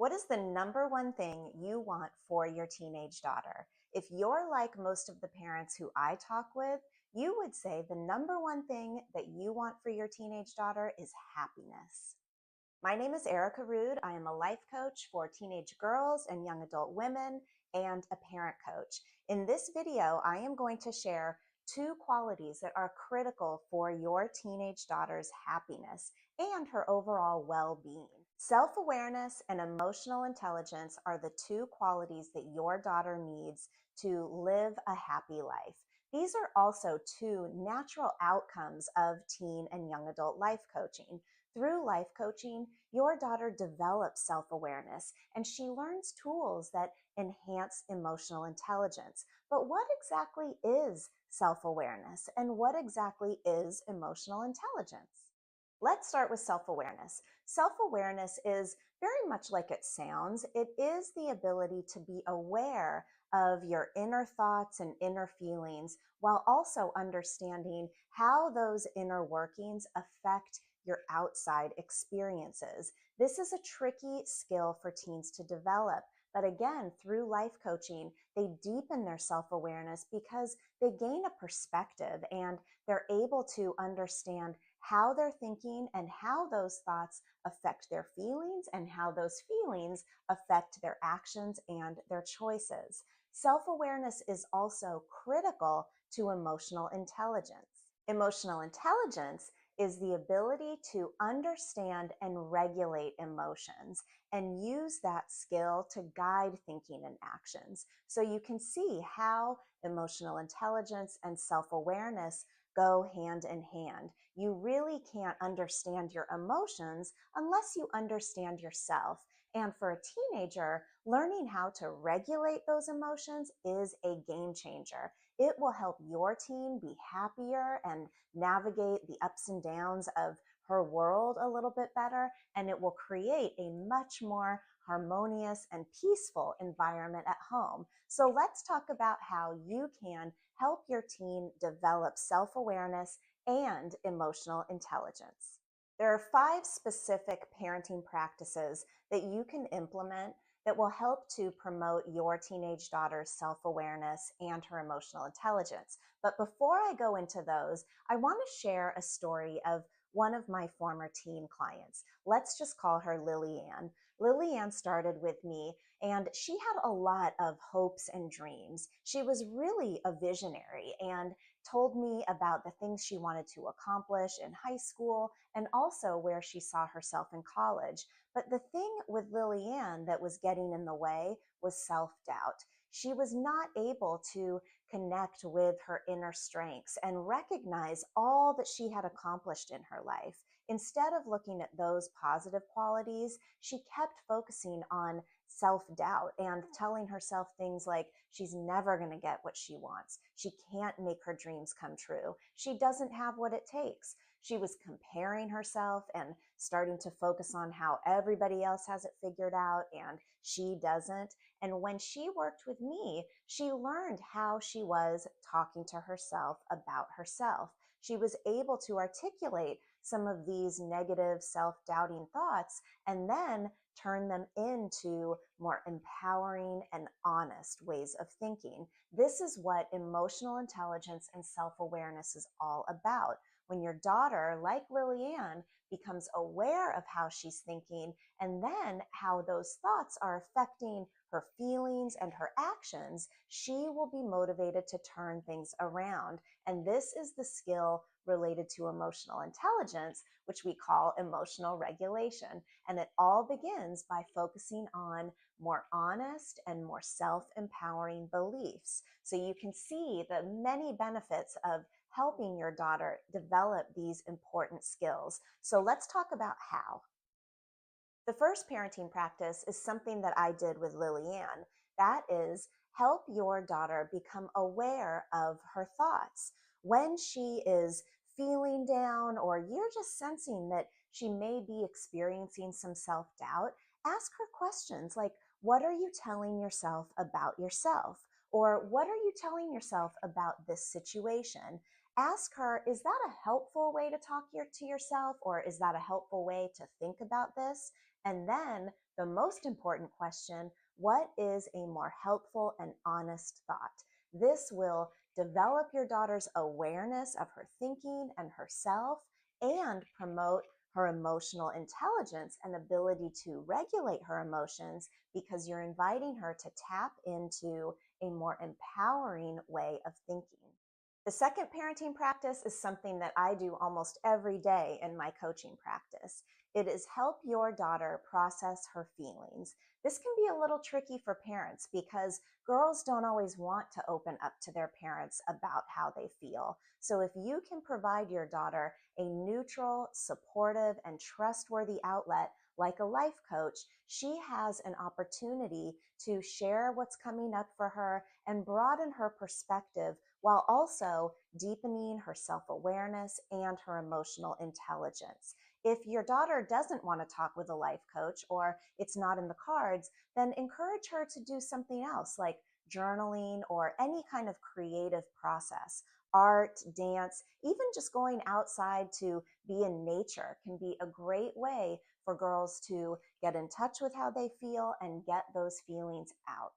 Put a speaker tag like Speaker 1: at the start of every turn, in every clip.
Speaker 1: What is the number one thing you want for your teenage daughter? If you're like most of the parents who I talk with, you would say the number one thing that you want for your teenage daughter is happiness. My name is Erica Rude. I am a life coach for teenage girls and young adult women and a parent coach. In this video, I am going to share two qualities that are critical for your teenage daughter's happiness and her overall well-being. Self-awareness and emotional intelligence are the two qualities that your daughter needs to live a happy life. These are also two natural outcomes of teen and young adult life coaching. Through life coaching, your daughter develops self-awareness and she learns tools that enhance emotional intelligence. But what exactly is self-awareness and what exactly is emotional intelligence? Let's start with self-awareness. Self-awareness is very much like it sounds. It is the ability to be aware of your inner thoughts and inner feelings while also understanding how those inner workings affect your outside experiences. This is a tricky skill for teens to develop. But again, through life coaching, they deepen their self-awareness because they gain a perspective and they're able to understand how they're thinking and how those thoughts affect their feelings and how those feelings affect their actions and their choices. Self-awareness is also critical to emotional intelligence. Emotional intelligence is the ability to understand and regulate emotions and use that skill to guide thinking and actions. So you can see how emotional intelligence and self-awareness go hand in hand. You really can't understand your emotions unless you understand yourself. And for a teenager, learning how to regulate those emotions is a game changer. It will help your teen be happier and navigate the ups and downs of her world a little bit better, and it will create a much more harmonious and peaceful environment at home. So let's talk about how you can help your teen develop self-awareness and emotional intelligence. There are 5 specific parenting practices that you can implement that will help to promote your teenage daughter's self-awareness and her emotional intelligence. But before I go into those, I want to share a story of one of my former teen clients. Let's just call her Lily Ann. Lily Ann started with me and she had a lot of hopes and dreams. She was really a visionary and told me about the things she wanted to accomplish in high school and also where she saw herself in college. But the thing with Lily Ann that was getting in the way was self-doubt. She was not able to connect with her inner strengths and recognize all that she had accomplished in her life. Instead of looking at those positive qualities, she kept focusing on self-doubt and telling herself things like she's never going to get what she wants. She can't make her dreams come true. She doesn't have what it takes. She was comparing herself and starting to focus on how everybody else has it figured out and she doesn't. And when she worked with me, she learned how she was talking to herself about herself. She was able to articulate some of these negative self-doubting thoughts and then turn them into more empowering and honest ways of thinking. This is what emotional intelligence and self-awareness is all about. When your daughter, like Lily Ann, becomes aware of how she's thinking and then how those thoughts are affecting her feelings and her actions, she will be motivated to turn things around. And this is the skill related to emotional intelligence, which we call emotional regulation. And it all begins by focusing on more honest and more self-empowering beliefs. So you can see the many benefits of helping your daughter develop these important skills. So let's talk about how. The first parenting practice is something that I did with Lily Ann. That is, help your daughter become aware of her thoughts. When she is feeling down or you're just sensing that she may be experiencing some self-doubt, ask her questions like, what are you telling yourself about yourself? Or what are you telling yourself about this situation? Ask her, is that a helpful way to talk to yourself, or is that a helpful way to think about this? And then the most important question, what is a more helpful and honest thought? This will develop your daughter's awareness of her thinking and herself and promote her emotional intelligence and ability to regulate her emotions because you're inviting her to tap into a more empowering way of thinking. The second parenting practice is something that I do almost every day in my coaching practice. It is help your daughter process her feelings. This can be a little tricky for parents because girls don't always want to open up to their parents about how they feel. So if you can provide your daughter a neutral, supportive, and trustworthy outlet like a life coach, she has an opportunity to share what's coming up for her and broaden her perspective while also deepening her self-awareness and her emotional intelligence. If your daughter doesn't want to talk with a life coach or it's not in the cards, then encourage her to do something else like journaling or any kind of creative process. Art, dance, even just going outside to be in nature can be a great way for girls to get in touch with how they feel and get those feelings out.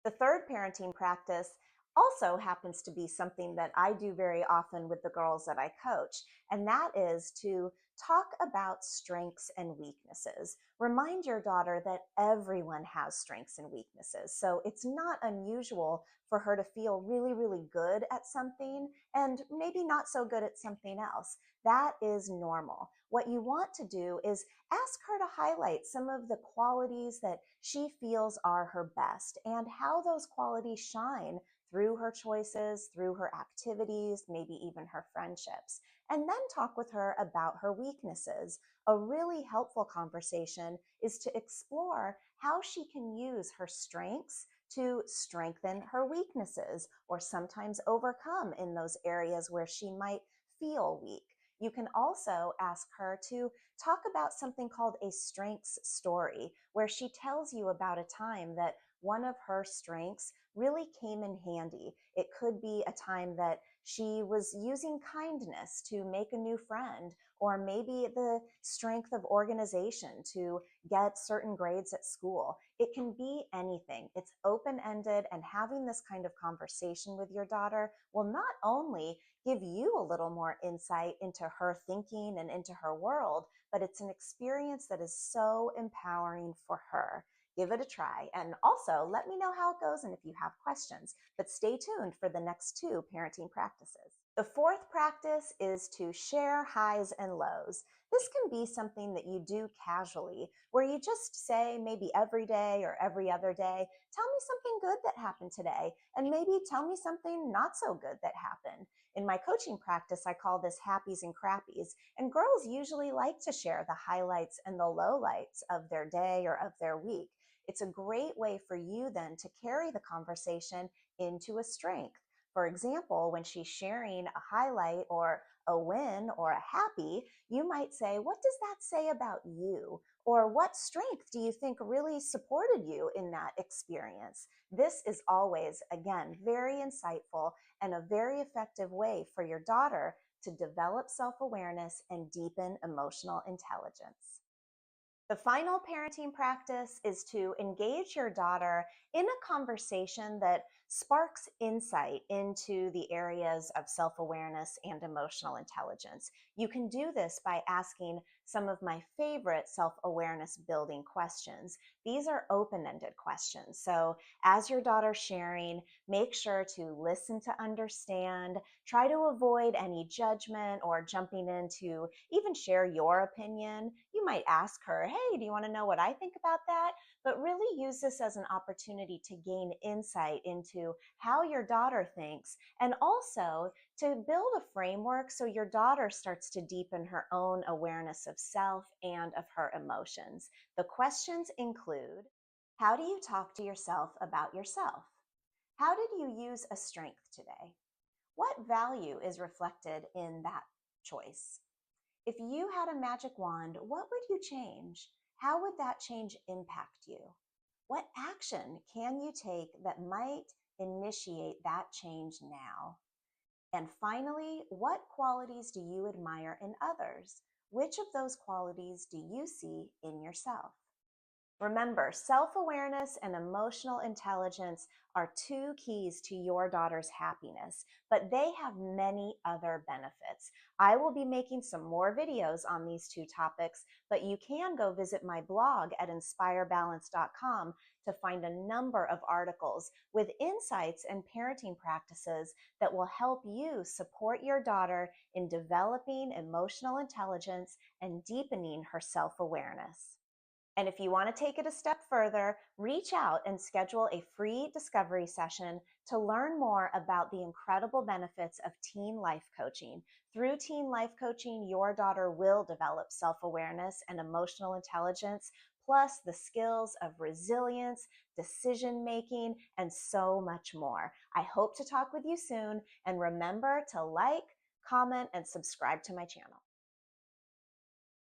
Speaker 1: The third parenting practice also happens to be something that I do very often with the girls that I coach, and that is to talk about strengths and weaknesses. Remind your daughter that everyone has strengths and weaknesses. So it's not unusual for her to feel really, really good at something and maybe not so good at something else. That is normal. What you want to do is ask her to highlight some of the qualities that she feels are her best and how those qualities shine through her choices, through her activities, maybe even her friendships. And then talk with her about her weaknesses. A really helpful conversation is to explore how she can use her strengths to strengthen her weaknesses or sometimes overcome in those areas where she might feel weak. You can also ask her to talk about something called a strengths story, where she tells you about a time that one of her strengths really came in handy. It could be a time that she was using kindness to make a new friend, or maybe the strength of organization to get certain grades at school. It can be anything. It's open ended, and having this kind of conversation with your daughter will not only give you a little more insight into her thinking and into her world, but it's an experience that is so empowering for her. Give it a try. And also let me know how it goes and if you have questions. But stay tuned for the next two parenting practices. The fourth practice is to share highs and lows. This can be something that you do casually, where you just say maybe every day or every other day, tell me something good that happened today, and maybe tell me something not so good that happened. In my coaching practice, I call this happies and crappies. And girls usually like to share the highlights and the lowlights of their day or of their week. It's a great way for you then to carry the conversation into a strength. For example, when she's sharing a highlight or a win or a happy, you might say, what does that say about you? Or what strength do you think really supported you in that experience? This is always, again, very insightful and a very effective way for your daughter to develop self-awareness and deepen emotional intelligence. The final parenting practice is to engage your daughter in a conversation that sparks insight into the areas of self-awareness and emotional intelligence. You can do this by asking some of my favorite self-awareness building questions. These are open-ended questions. So as your daughter's sharing, make sure to listen to understand, try to avoid any judgment or jumping in to even share your opinion. You might ask her, hey, do you want to know what I think about that? But really use this as an opportunity to gain insight into how your daughter thinks and also to build a framework so your daughter starts to deepen her own awareness of self and of her emotions. The questions include, how do you talk to yourself about yourself? How did you use a strength today? What value is reflected in that choice? If you had a magic wand, what would you change? How would that change impact you? What action can you take that might initiate that change now? And finally, what qualities do you admire in others? Which of those qualities do you see in yourself? Remember, self awareness and emotional intelligence are two keys to your daughter's happiness, but they have many other benefits. I will be making some more videos on these two topics, but you can go visit my blog at inspirebalance.com to find a number of articles with insights and parenting practices that will help you support your daughter in developing emotional intelligence and deepening her self awareness. And if you want to take it a step further, reach out and schedule a free discovery session to learn more about the incredible benefits of teen life coaching. Through teen life coaching, your daughter will develop self-awareness and emotional intelligence, plus the skills of resilience, decision making, and so much more. I hope to talk with you soon, and remember to like, comment, and subscribe to my channel.